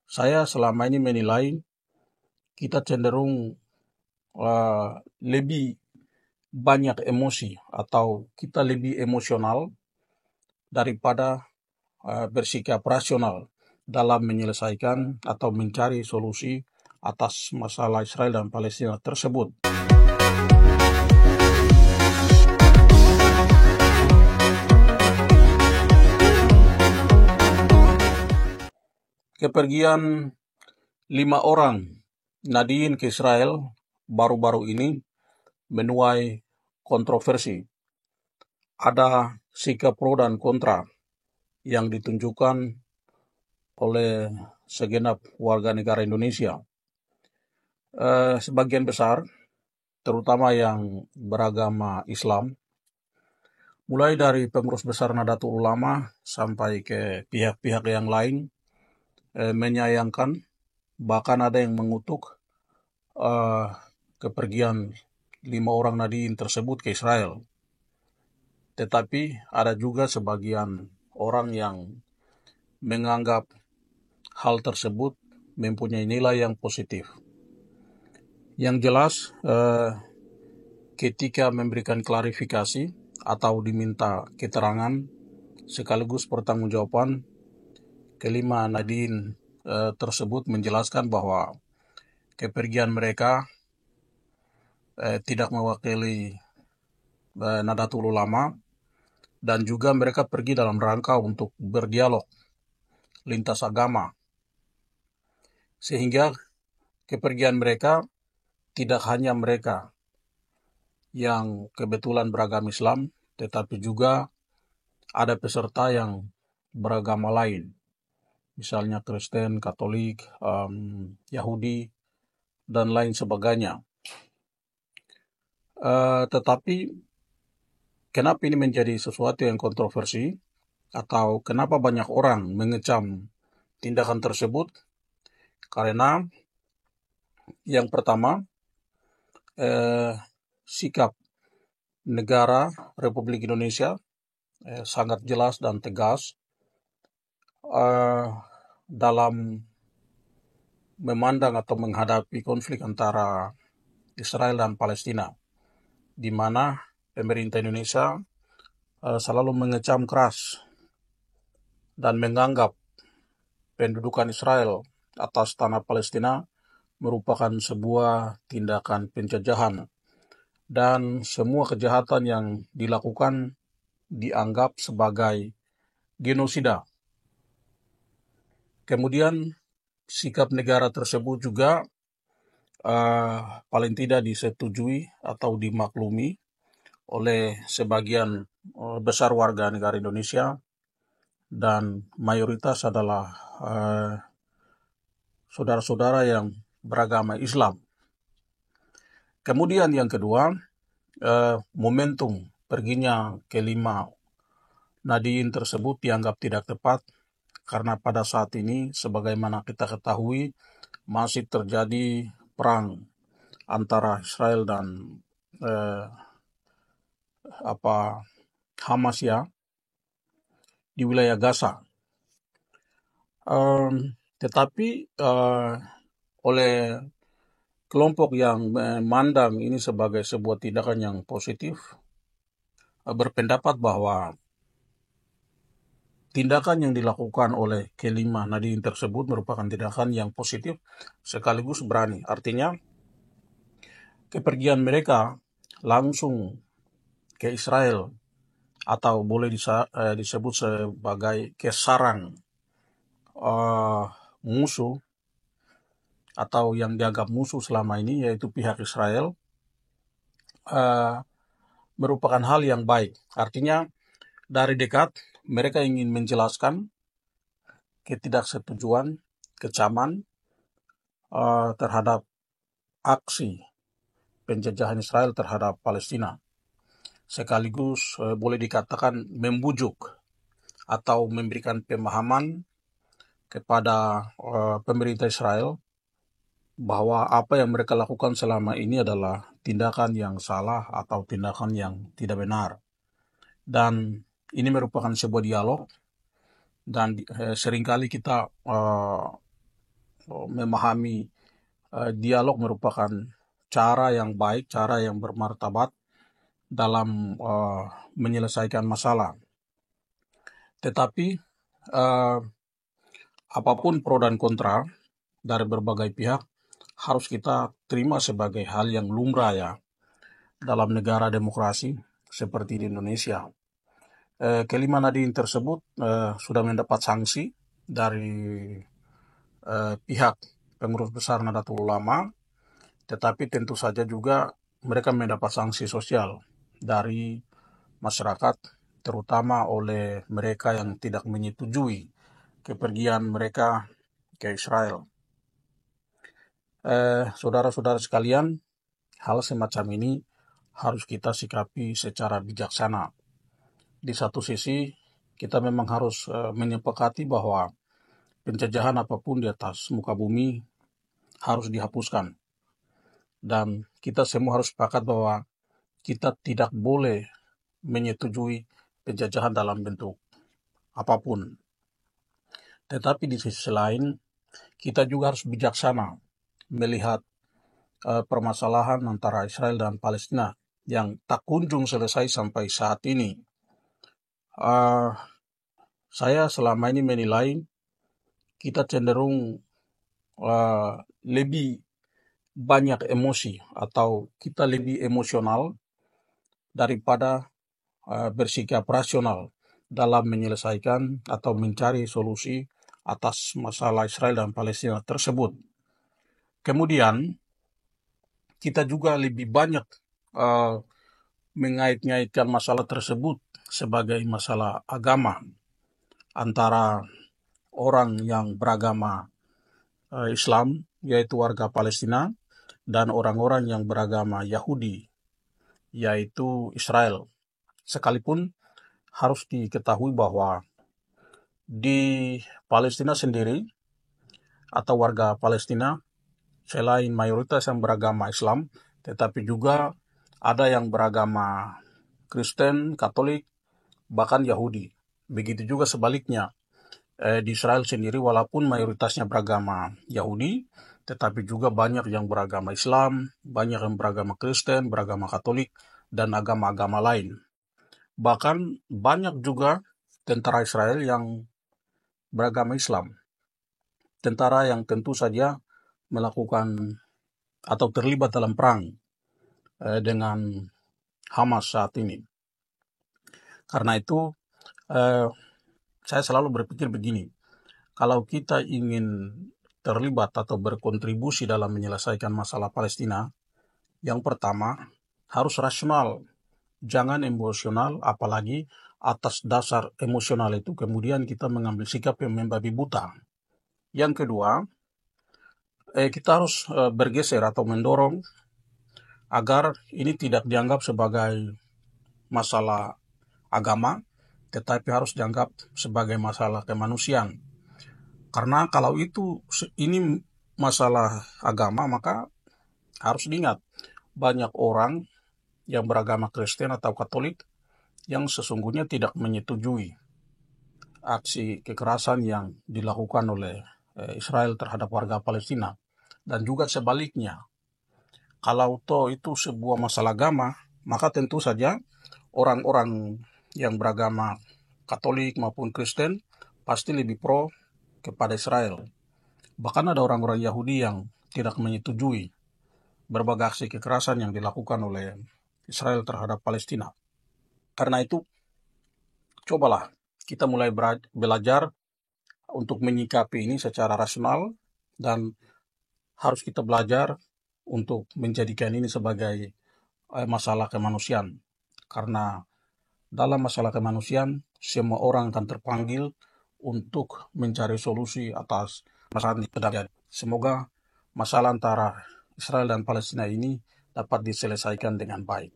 Saya selama ini menilai kita cenderung lebih banyak emosi atau kita lebih emosional daripada bersikap rasional dalam menyelesaikan atau mencari solusi atas masalah Israel dan Palestina tersebut. Kepergian 5 orang Nadiin ke Israel baru-baru ini menuai kontroversi. Ada sikap pro dan kontra yang ditunjukkan oleh segenap warga negara Indonesia. Sebagian besar, terutama yang beragama Islam, mulai dari pengurus besar Nahdlatul Ulama sampai ke pihak-pihak yang lain, menyayangkan, bahkan ada yang mengutuk kepergian 5 orang Nadiin tersebut ke Israel. Tetapi ada juga sebagian orang yang menganggap hal tersebut mempunyai nilai yang positif. Yang jelas, ketika memberikan klarifikasi atau diminta keterangan sekaligus pertanggungjawaban, kelima Nadiin tersebut menjelaskan bahwa kepergian mereka tidak mewakili Nahdlatul Ulama, dan juga mereka pergi dalam rangka untuk berdialog lintas agama, sehingga kepergian mereka tidak hanya mereka yang kebetulan beragama Islam, tetapi juga ada peserta yang beragama lain, misalnya Kristen, Katolik, Yahudi, dan lain sebagainya. Tetapi kenapa ini menjadi sesuatu yang kontroversi, atau kenapa banyak orang mengecam tindakan tersebut? Karena yang pertama, sikap negara Republik Indonesia sangat jelas dan tegas dalam memandang atau menghadapi konflik antara Israel dan Palestina, di mana pemerintah Indonesia selalu mengecam keras dan menganggap pendudukan Israel atas tanah Palestina merupakan sebuah tindakan penjajahan, dan semua kejahatan yang dilakukan dianggap sebagai genosida. Kemudian sikap negara tersebut juga paling tidak disetujui atau dimaklumi oleh sebagian besar warga negara Indonesia, dan mayoritas adalah saudara-saudara yang beragama Islam. Kemudian yang kedua, momentum perginya kelima Nadiin tersebut dianggap tidak tepat, karena pada saat ini sebagaimana kita ketahui masih terjadi perang antara Israel dan Hamas di wilayah Gaza. Tetapi oleh kelompok yang memandang ini sebagai sebuah tindakan yang positif, berpendapat bahwa tindakan yang dilakukan oleh kelima Nadiin tersebut merupakan tindakan yang positif sekaligus berani. Artinya, kepergian mereka langsung ke Israel, atau boleh disebut sebagai ke sarang musuh atau yang dianggap musuh selama ini, yaitu pihak Israel, merupakan hal yang baik. Artinya dari dekat mereka ingin menjelaskan ketidaksetujuan, kecaman terhadap aksi penjajahan Israel terhadap Palestina, sekaligus boleh dikatakan membujuk atau memberikan pemahaman kepada pemerintah Israel bahwa apa yang mereka lakukan selama ini adalah tindakan yang salah atau tindakan yang tidak benar. Dan ini merupakan sebuah dialog, dan seringkali kita memahami dialog merupakan cara yang baik, cara yang bermartabat dalam menyelesaikan masalah. Tetapi apapun pro dan kontra dari berbagai pihak harus kita terima sebagai hal yang lumrah ya dalam negara demokrasi seperti di Indonesia. Kelima nadiin tersebut sudah mendapat sanksi dari pihak pengurus besar Nahdlatul Ulama, tetapi tentu saja juga mereka mendapat sanksi sosial dari masyarakat, terutama oleh mereka yang tidak menyetujui kepergian mereka ke Israel. Saudara-saudara sekalian, hal semacam ini harus kita sikapi secara bijaksana. Di satu sisi, kita memang harus menyepakati bahwa penjajahan apapun di atas muka bumi harus dihapuskan. Dan kita semua harus sepakat bahwa kita tidak boleh menyetujui penjajahan dalam bentuk apapun. Tetapi di sisi lain, kita juga harus bijaksana melihat permasalahan antara Israel dan Palestina yang tak kunjung selesai sampai saat ini. Saya selama ini menilai kita cenderung lebih banyak emosi atau kita lebih emosional daripada bersikap rasional dalam menyelesaikan atau mencari solusi atas masalah Israel dan Palestina tersebut. Kemudian kita juga lebih banyak mengait-ngaitkan masalah tersebut sebagai masalah agama antara orang yang beragama Islam, yaitu warga Palestina, dan orang-orang yang beragama Yahudi, yaitu Israel. Sekalipun harus diketahui bahwa di Palestina sendiri atau warga Palestina, selain mayoritas yang beragama Islam, tetapi juga ada yang beragama Kristen, Katolik, bahkan Yahudi. Begitu juga sebaliknya. Di Israel sendiri walaupun mayoritasnya beragama Yahudi, tetapi juga banyak yang beragama Islam, banyak yang beragama Kristen, beragama Katolik, dan agama-agama lain. Bahkan banyak juga tentara Israel yang beragama Islam. Tentara yang tentu saja melakukan atau terlibat dalam perang dengan Hamas saat ini. Karena itu, saya selalu berpikir begini, kalau kita ingin terlibat atau berkontribusi dalam menyelesaikan masalah Palestina, yang pertama harus rasional, jangan emosional, apalagi atas dasar emosional itu kemudian kita mengambil sikap yang membabi buta. Yang kedua, kita harus bergeser atau mendorong agar ini tidak dianggap sebagai masalah agama, tetapi harus dianggap sebagai masalah kemanusiaan. Karena kalau ini masalah agama, maka harus diingat banyak orang yang beragama Kristen atau Katolik yang sesungguhnya tidak menyetujui aksi kekerasan yang dilakukan oleh Israel terhadap warga Palestina. Dan juga sebaliknya, kalau itu sebuah masalah agama, maka tentu saja orang-orang yang beragama Katolik maupun Kristen pasti lebih pro kepada Israel. Bahkan ada orang-orang Yahudi yang tidak menyetujui berbagai aksi kekerasan yang dilakukan oleh Israel terhadap Palestina. Karena itu, cobalah kita mulai belajar untuk menyikapi ini secara rasional, dan harus kita belajar untuk menjadikan ini sebagai masalah kemanusiaan. Karena dalam masalah kemanusiaan, semua orang akan terpanggil untuk mencari solusi atas masalah yang terjadi. Semoga masalah antara Israel dan Palestina ini dapat diselesaikan dengan baik.